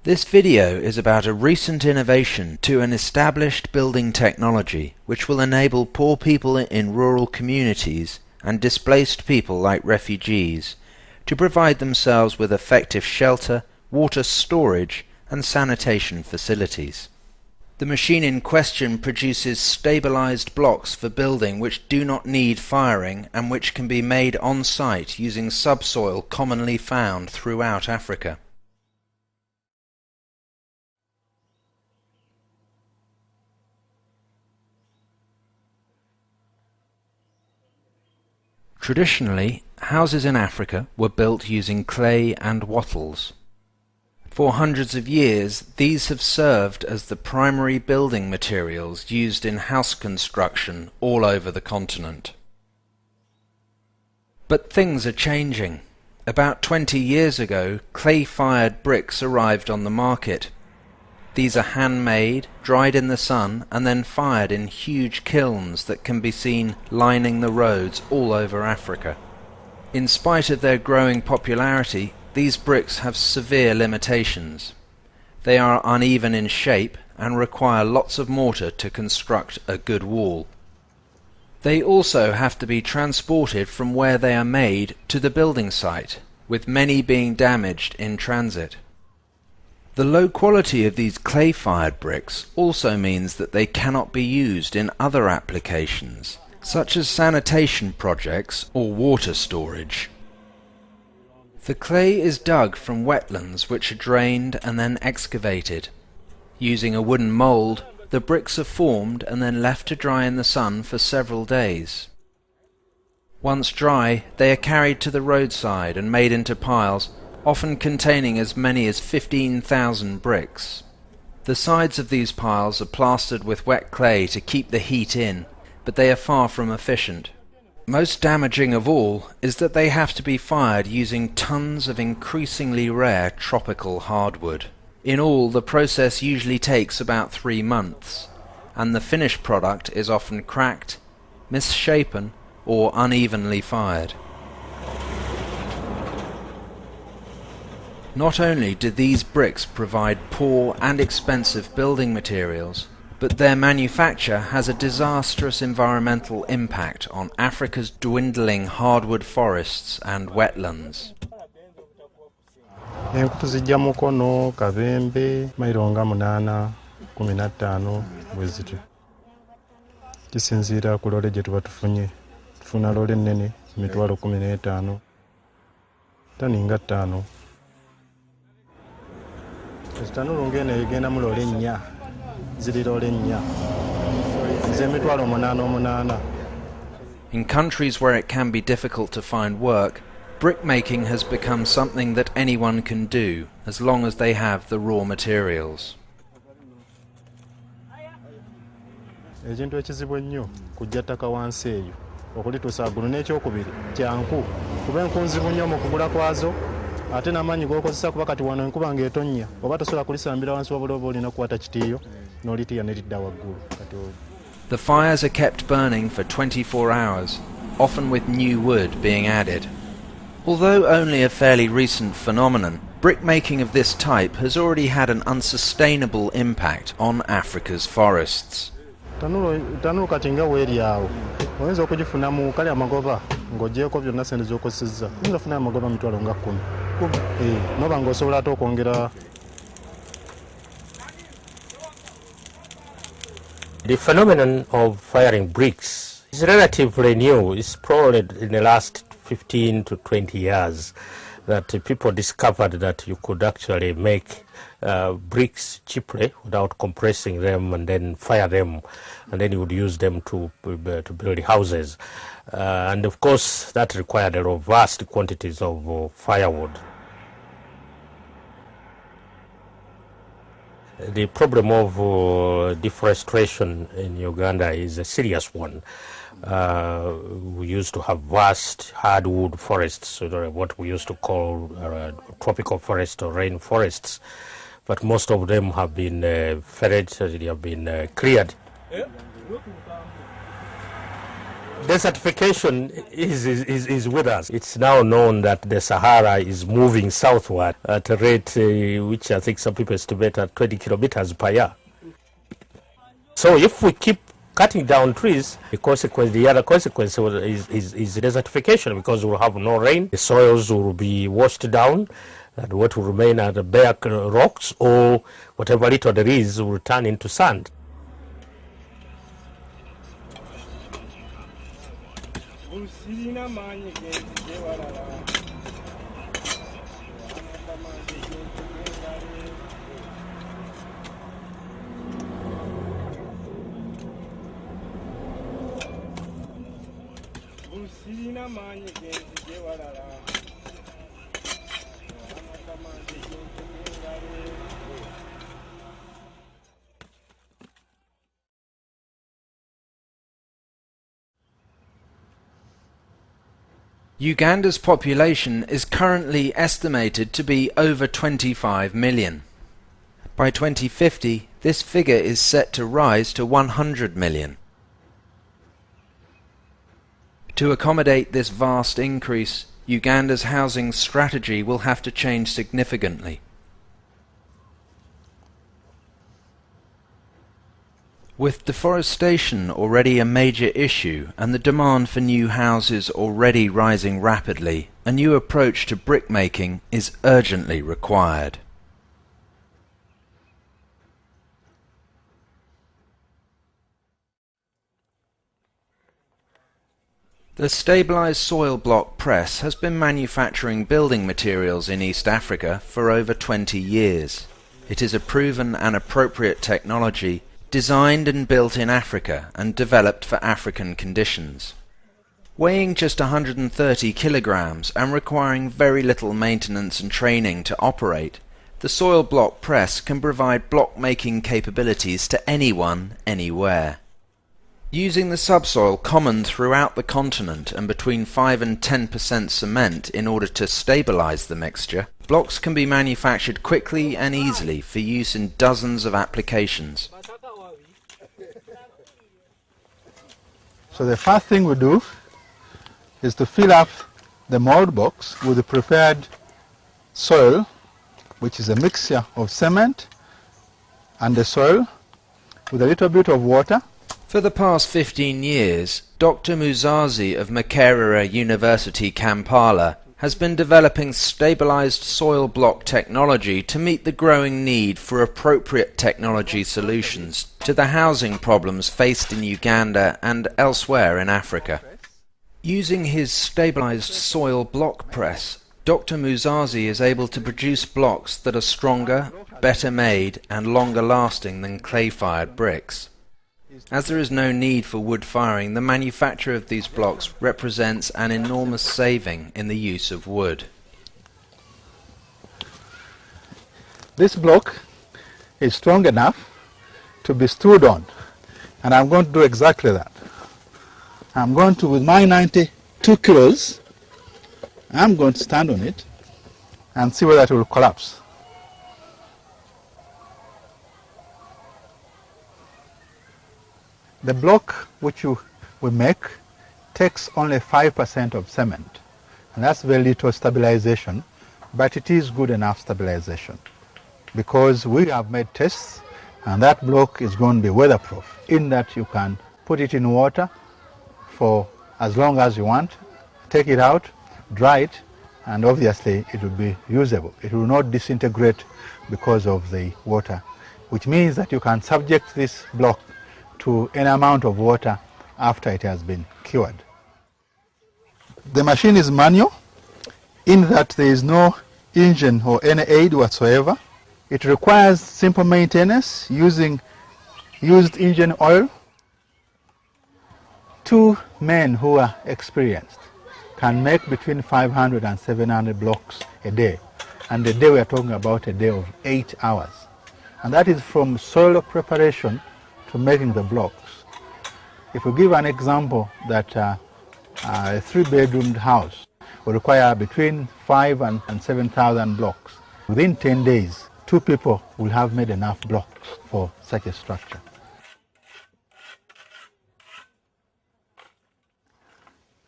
This video is about a recent innovation to an established building technology which will enable poor people in rural communities and displaced people like refugees to provide themselves with effective shelter, water storage and sanitation facilities. The machine in question produces stabilized blocks for building which do not need firing and which can be made on site using subsoil commonly found throughout Africa. Traditionally, houses in Africa were built using clay and wattles. For hundreds of years, these have served as the primary building materials used in house construction all over the continent. But things are changing. About 20 years ago, clay-fired bricks arrived on the market. These are handmade, dried in the sun, and then fired in huge kilns that can be seen lining the roads all over Africa. In spite of their growing popularity, these bricks have severe limitations. They are uneven in shape and require lots of mortar to construct a good wall. They also have to be transported from where they are made to the building site, with many being damaged in transit. The low quality of these clay-fired bricks also means that they cannot be used in other applications, such as sanitation projects or water storage. The clay is dug from wetlands which are drained and then excavated. Using a wooden mould, the bricks are formed and then left to dry in the sun for several days. Once dry, they are carried to the roadside and made into piles, often containing as many as 15,000 bricks. The sides of these piles are plastered with wet clay to keep the heat in, but they are far from efficient. Most damaging of all is that they have to be fired using tons of increasingly rare tropical hardwood. In all, the process usually takes about 3 months, and the finished product is often cracked, misshapen, or unevenly fired. Not only do these bricks provide poor and expensive building materials, but their manufacture has a disastrous environmental impact on Africa's dwindling hardwood forests and wetlands. Enkutu zijja mukono kabembe mayironga 8 15 bwezityo. Kisinziira ku loole gye tuba tufunye. Tufuna loole ennene emitwalo 15 taninga 5. Ekitanulu ng'eno egenda mu loole 4 ziri loole 4 z'emitwalo 8. In countries where it can be difficult to find work, brickmaking has become something that anyone can do, as long as they have the raw materials. Ekintu ekizibu ennyo kujja ttaka wansi eyo okulituusa waggulu, n'ekyokubiri kyanku kuba enkunzibu nnyo mu kugula kwazo ate n'amaanyi g'okozesa kuba kati wano enkuba ng'etonnya oba tosobola kulisambira wansi wabula oba olina kukwata kitiiyo n'olitiya ne lidda waggulu. The fires are kept burning for 24 hours, often with new wood being added. Although only a fairly recent phenomenon, brickmaking of this type has already had an unsustainable impact on Africa's forests. Tanulu kati nga weeri awo oyinza okugifunamu kale amagoba ng'oggyeko byonna sente z'okozesezza oyinza ofuna amagoba mitwalo nga 10 noba ng'osobola ate okwongera. The phenomenon of firing bricks is relatively new. It's probably in the last 15 to 20 years that people discovered that you could actually make bricks cheaply without compressing them and then fire them, and then you would use them to build houses. And of course that required a vast quantities of firewood. The problem of deforestation in Uganda is a serious one. We used to have vast hardwood forests, what we used to call tropical forests or rainforests, but most of them have been felled, they have been cleared. Desertification is with us. It's now known that the Sahara is moving southward at a rate which I think some people estimate at 20 kilometers per year. So if we keep cutting down trees, the other consequence is desertification, because we'll have no rain, the soils will be washed down, and what will remain are the bare rocks, or whatever little there is will turn into sand. Uganda's population is currently estimated to be over 25 million. By 2050, this figure is set to rise to 100 million. To accommodate this vast increase, Uganda's housing strategy will have to change significantly. With deforestation already a major issue and the demand for new houses already rising rapidly, a new approach to brick making is urgently required. The stabilized soil block press has been manufacturing building materials in East Africa for over 20 years. It is a proven and appropriate technology designed and built in Africa and developed for African conditions. Weighing just 130 kilograms and requiring very little maintenance and training to operate, the soil block press can provide block making capabilities to anyone, anywhere. Using the subsoil common throughout the continent and between 5 and 10% cement in order to stabilize the mixture, blocks can be manufactured quickly and easily for use in dozens of applications. So the first thing we do is to fill up the mold box with the prepared soil, which is a mixture of cement and the soil with a little bit of water. For the past 15 years, Dr. Muzazi of Makerere University, Kampala, has been developing stabilized soil block technology to meet the growing need for appropriate technology solutions to the housing problems faced in Uganda and elsewhere in Africa. Using his stabilized soil block press, Dr. Muzazi is able to produce blocks that are stronger, better made and longer lasting than clay-fired bricks. As there is no need for wood firing, the manufacture of these blocks represents an enormous saving in the use of wood. This block is strong enough to be stood on, and I'm going to do exactly that. I'm going to, with my 92 kilos, I'm going to stand on it and see whether it will collapse. The block which we make takes only 5% of cement, and that's very little stabilization, but it is good enough stabilization because we have made tests and that block is going to be weatherproof in that you can put it in water for as long as you want, take it out, dry it, and obviously it will be usable. It will not disintegrate because of the water, which means that you can subject this block to an amount of water after it has been cured. The machine is manual in that there is no engine or any aid whatsoever. It requires simple maintenance using used engine oil. 2 men who are experienced can make between 500 and 700 blocks a day. And a day we are talking about a day of 8 hours. And that is from soil preparation to making the blocks. If we give an example that a 3-bedroomed house will require between 5,000 and 7,000 blocks, within 10 days, 2 people will have made enough blocks for such a structure.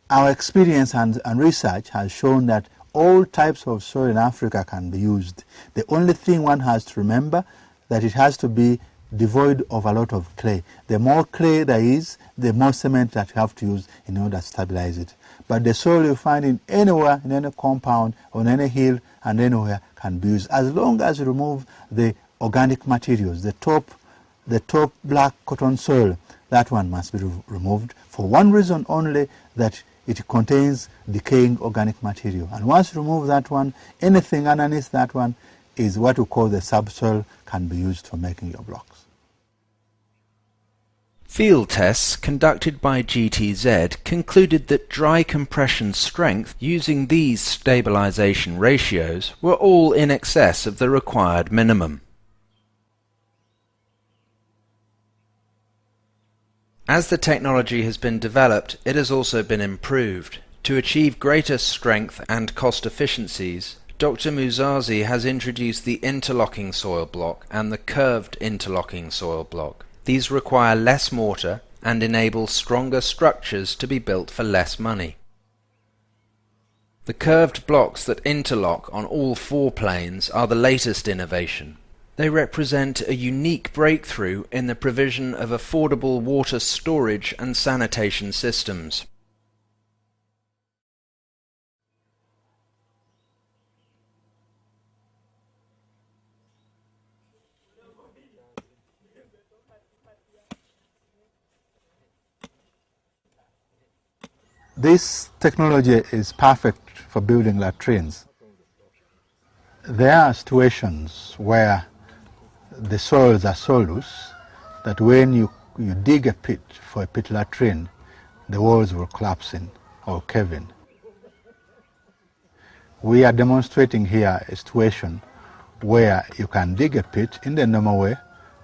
Our experience and research has shown that all types of soil in Africa can be used. The only thing one has to remember that it has to be devoid of a lot of clay. The more clay there is, the more cement that you have to use in order to stabilize it. But the soil you find in anywhere, in any compound, on any hill and anywhere can be used, as long as you remove the organic materials. The top black cotton soil, that one must be removed for one reason only, that it contains decaying organic material. And once you remove that one, anything underneath that one is what we call the subsoil, can be used for making your blocks. Field tests conducted by GTZ concluded that dry compression strength using these stabilization ratios were all in excess of the required minimum. As the technology has been developed, it has also been improved. To achieve greater strength and cost efficiencies, Dr. Muzazi has introduced the interlocking soil block and the curved interlocking soil block. These require less mortar and enable stronger structures to be built for less money. The curved blocks that interlock on all four planes are the latest innovation. They represent a unique breakthrough in the provision of affordable water storage and sanitation systems. This technology is perfect for building latrines. There are situations where the soils are so loose that when you dig a pit for a pit latrine, the walls will collapse in or cave in. We are demonstrating here a situation where you can dig a pit in the normal way,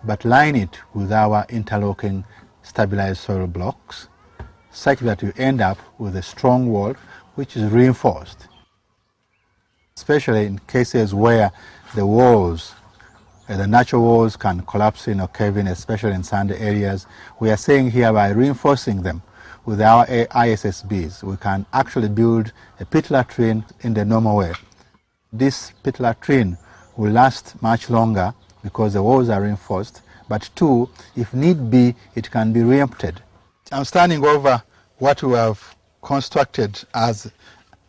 but line it with our interlocking stabilized soil blocks, such that you end up with a strong wall which is reinforced. Especially in cases where the walls, the natural walls can collapse in or cave in, especially in sandy areas. We are saying here, by reinforcing them with our ISSBs, we can actually build a pit latrine in the normal way. This pit latrine will last much longer because the walls are reinforced, but two, if need be, it can be re-emptied. I'm standing over what we have constructed as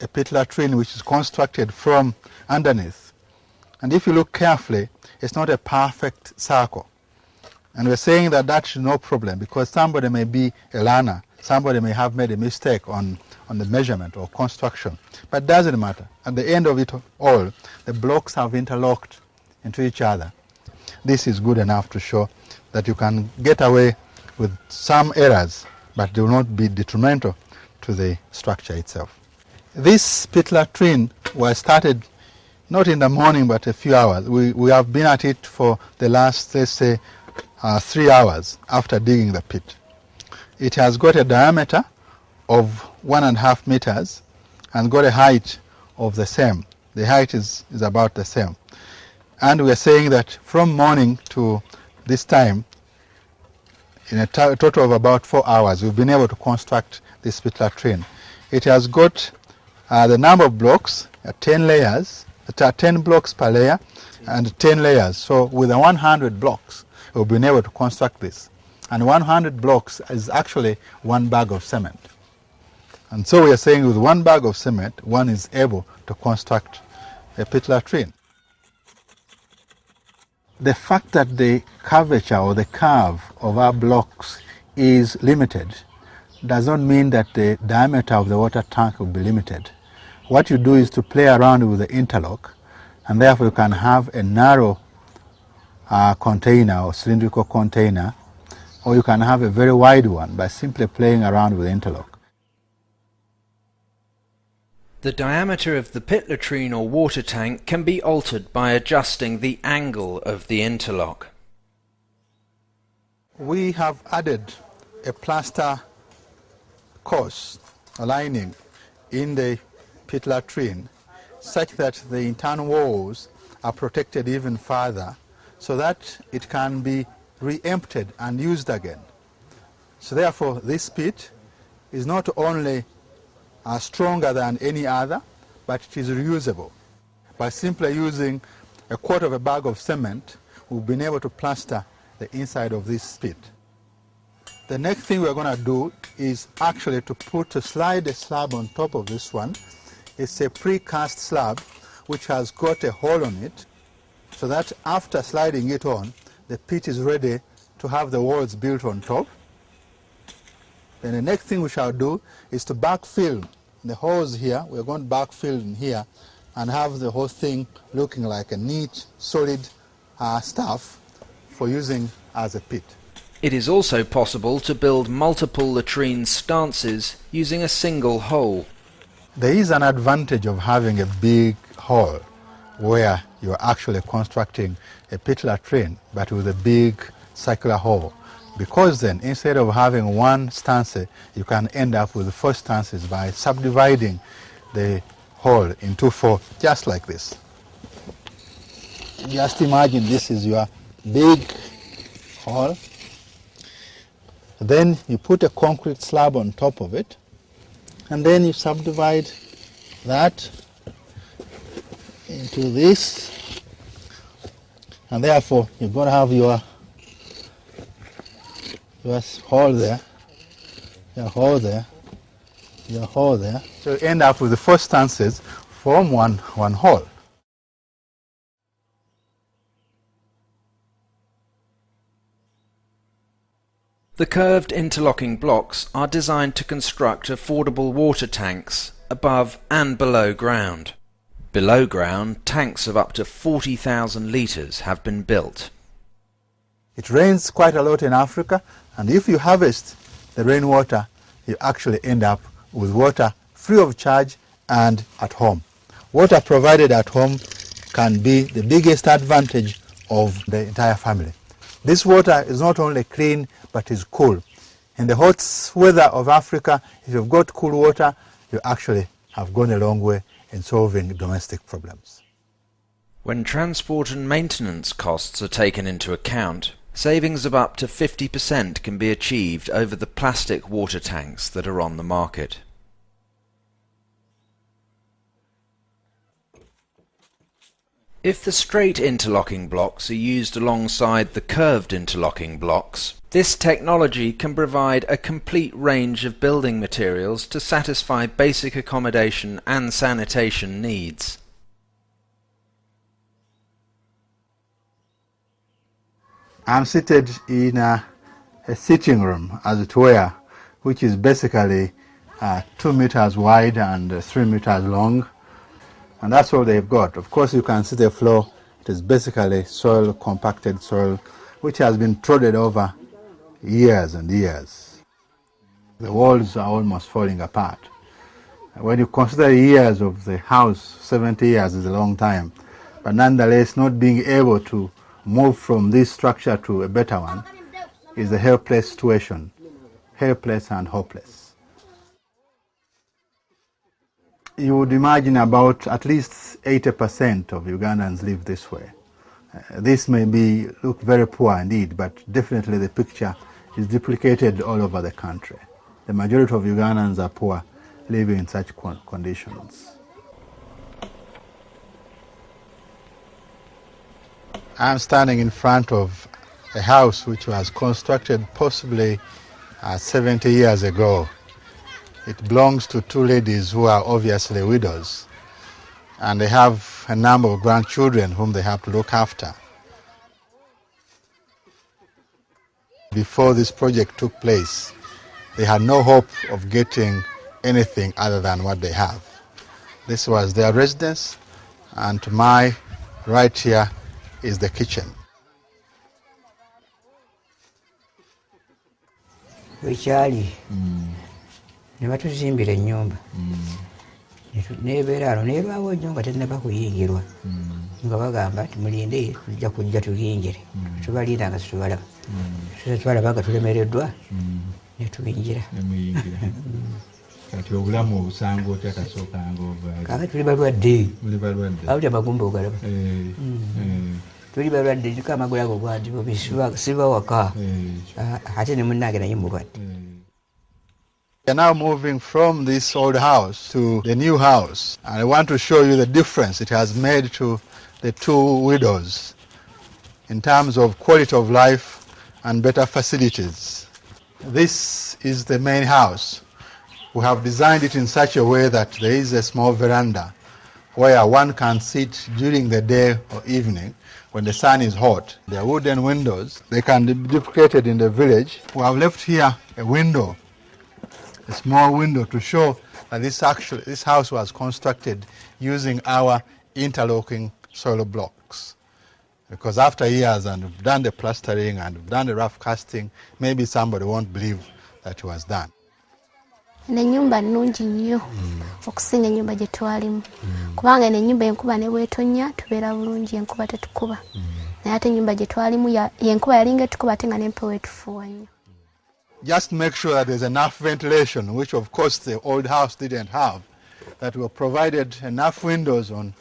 a pit latrine, which is constructed from underneath. And if you look carefully, it's not a perfect circle. And we're saying that that's no problem, because somebody may be a learner, somebody may have made a mistake on the measurement or construction, but it doesn't matter. At the end of it all, the blocks have interlocked into each other. This is good enough to show that you can get away with some errors, but they will not be detrimental to the structure itself. This pit latrine was started not in the morning, but a few hours. We have been at it for the last, let's say, 3 hours after digging the pit. It has got a diameter of 1.5 meters and got a height of the same. The height is about the same. And we are saying that from morning to this time, in a total of about 4 hours, we've been able to construct this pit latrine. It has got the number of blocks, 10 layers, 10 blocks per layer, and 10 layers. So with 100 blocks, we've been able to construct this. And 100 blocks is actually 1 bag of cement. And so we are saying with 1 bag of cement, one is able to construct a pit latrine. The fact that the curvature or the curve of our blocks is limited does not mean that the diameter of the water tank will be limited. What you do is to play around with the interlock, and therefore you can have a narrow container or cylindrical container, or you can have a very wide one by simply playing around with the interlock. The diameter of the pit latrine or water tank can be altered by adjusting the angle of the interlock. We have added a plaster course, a lining, in the pit latrine such that the internal walls are protected even further, so that it can be re-emptied and used again. So therefore this pit is not only are stronger than any other, but it is reusable. By simply using a quarter of a bag of cement, we've been able to plaster the inside of this pit. The next thing we're going to do is actually to slide a slab on top of this one. It's a precast slab which has got a hole on it, so that after sliding it on, the pit is ready to have the walls built on top. Then the next thing we shall do is to backfill the holes here. We're going to backfill in here and have the whole thing looking like a neat, solid stuff for using as a pit. It is also possible to build multiple latrine stances using a single hole. There is an advantage of having a big hole where you're actually constructing a pit latrine but with a big circular hole, because then instead of having one stance, you can end up with 4 stances by subdividing the hole into 4, just like this. Just imagine this is your big hole. Then you put a concrete slab on top of it, and then you subdivide that into this, and therefore you're going to have your hole there, your hole there, your hole there. So you end up with the 4 stances from one hole. The curved interlocking blocks are designed to construct affordable water tanks above and below ground. Below ground, tanks of up to 40,000 litres have been built. It rains quite a lot in Africa, and if you harvest the rainwater, you actually end up with water free of charge and at home. Water provided at home can be the biggest advantage of the entire family. This water is not only clean, but is cool. In the hot weather of Africa, if you've got cool water, you actually have gone a long way in solving domestic problems. When transport and maintenance costs are taken into account, savings of up to 50% can be achieved over the plastic water tanks that are on the market. If the straight interlocking blocks are used alongside the curved interlocking blocks, this technology can provide a complete range of building materials to satisfy basic accommodation and sanitation needs. I'm seated in a sitting room, as it were, which is basically 2 meters wide and 3 meters long. And that's all they've got. Of course, you can see the floor. It is basically soil, compacted soil, which has been trodden over years and years. The walls are almost falling apart. When you consider the years of the house, 70 years is a long time. But nonetheless, not being able to move from this structure to a better one is a helpless situation, helpless and hopeless. You would imagine about at least 80% of Ugandans live this way. This may look very poor indeed, but definitely the picture is duplicated all over the country. The majority of Ugandans are poor, living in such conditions. I'm standing in front of a house which was constructed possibly 70 years ago. It belongs to 2 ladies who are obviously widows, and they have a number of grandchildren whom they have to look after. Before this project took place, they had no hope of getting anything other than what they have. This was their residence, and to my right here is the kitchen. Ne batuzimbira ennyumba nebeera awo neerwawo nnyo nga tennaba kuyingirwa nga bagamba nti mulinde tujja kujja tuyingire tubalinda nga situbalaba twalaba nga tulemereddwa ne tuyingira kati obulamu obusanga otya kasookanga ovaayo kaka tuli balwadde muli balwadde awuli amagumba ogalaba tuli balwadde liko amagulu ago bwandi siba waka ate ne munnange naye mulwadde. We are now moving from this old house to the new house, and I want to show you the difference it has made to the two widows in terms of quality of life and better facilities. This is the main house. We have designed it in such a way that there is a small veranda where one can sit during the day or evening when the sun is hot. There are wooden windows. They can be duplicated in the village. We have left here a window, a small window, to show that this house was constructed using our interlocking soil blocks. Because after years and we've done the plastering and we've done the rough casting, maybe somebody won't believe that it was done. N'ennyumba nnungi nnyo okusinga ennyumba gye twalimu kubanga n'ennyumba enkuba ne bw'etonnya tubeera bulungi, enkuba tetukuba. Naye ate ennyumba gye twalimu yenkuba yalinga etukuba ate nga n'empewo etufuuwa nnyo. Just make sure that there's enough ventilation, which of course the old house didn't have, that we provided enough windows on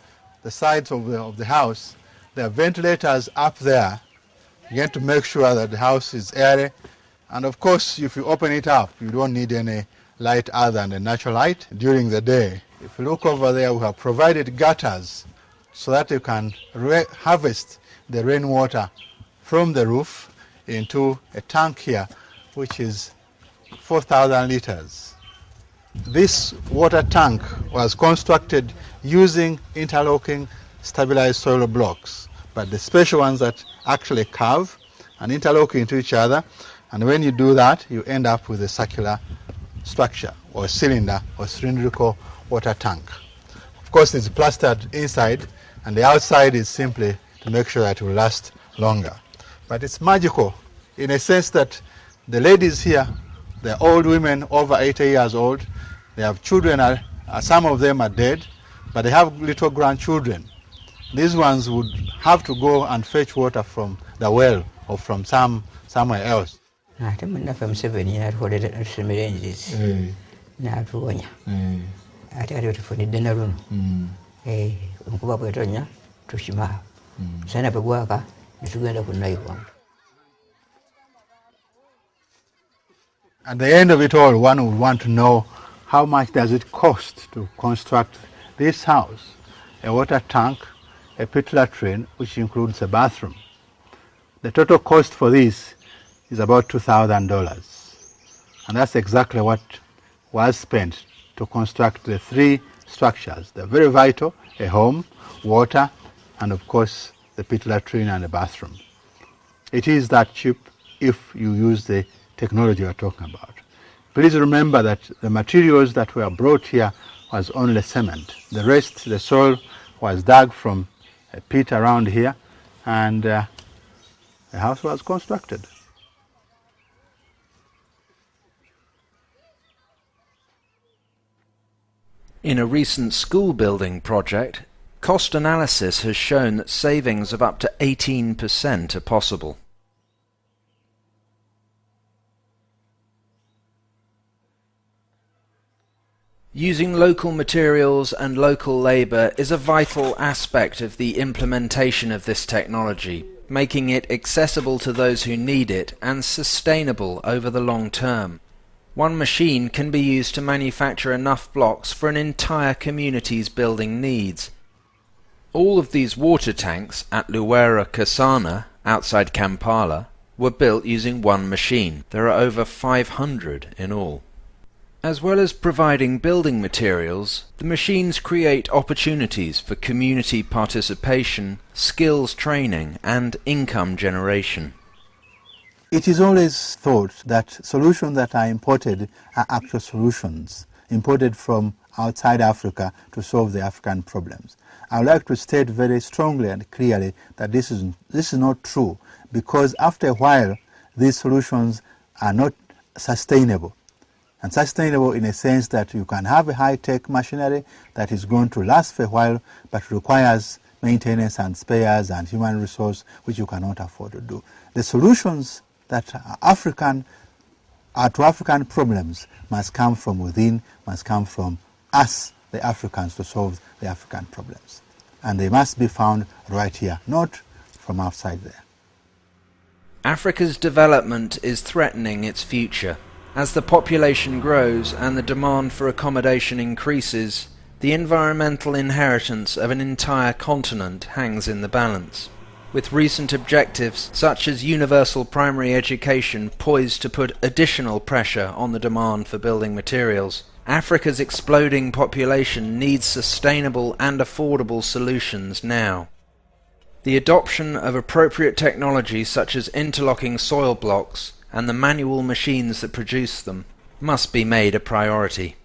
the sides of the house. There are ventilators up there, again to make sure that the house is airy. And of course, if you open it up, you don't need any light other than the natural light during the day. If you look over there, we have provided gutters so that you can harvest the rainwater from the roof into a tank here, which is 4,000 liters. This water tank was constructed using interlocking stabilized soil blocks, but the special ones that actually curve and interlock into each other, and when you do that, you end up with a circular structure or cylinder or cylindrical water tank. Of course, it's plastered inside, and the outside is simply to make sure that it will last longer. But it's magical in a sense that the ladies here, they're old women over 80 years old. They have children, some of them are dead, but they have little grandchildren. These ones would have to go and fetch water from the well or from somewhere else. Ate munaffe Museveni n'atusemera enzizi n'atuwonya ate ate tufunidde na luno enkuba bw'etonnya tukima musana bwe gwaka ne tugenda ku nayikondo. At the end of it all, one would want to know how much does it cost to construct this house, a water tank, a pit latrine, which includes a bathroom. The total cost for this is about $2,000. And that's exactly what was spent to construct the three structures. They're very vital: a home, water, and of course the pit latrine and the bathroom. It is that cheap if you use the technology we're talking about. Please remember that the materials that were brought here was only cement. The rest, the soil, was dug from a pit around here, and the house was constructed. In a recent school building project, cost analysis has shown that savings of up to 18% are possible. Using local materials and local labour is a vital aspect of the implementation of this technology, making it accessible to those who need it and sustainable over the long term. One machine can be used to manufacture enough blocks for an entire community's building needs. All of these water tanks at Luwera Kasana, outside Kampala, were built using one machine. There are over 500 in all. As well as providing building materials, the machines create opportunities for community participation, skills training, and income generation. It is always thought that solutions that are imported are actual solutions, imported from outside Africa to solve the African problems. I would like to state very strongly and clearly that this is not true, because after a while these solutions are not sustainable. And sustainable in a sense that you can have a high-tech machinery that is going to last for a while, but requires maintenance and spares and human resource which you cannot afford to do. The solutions that are to African problems must come from within, must come from us, the Africans, to solve the African problems. And they must be found right here, not from outside there. Africa's development is threatening its future. As the population grows and the demand for accommodation increases, the environmental inheritance of an entire continent hangs in the balance. With recent objectives such as universal primary education poised to put additional pressure on the demand for building materials, Africa's exploding population needs sustainable and affordable solutions now. The adoption of appropriate technology such as interlocking soil blocks and the manual machines that produce them must be made a priority.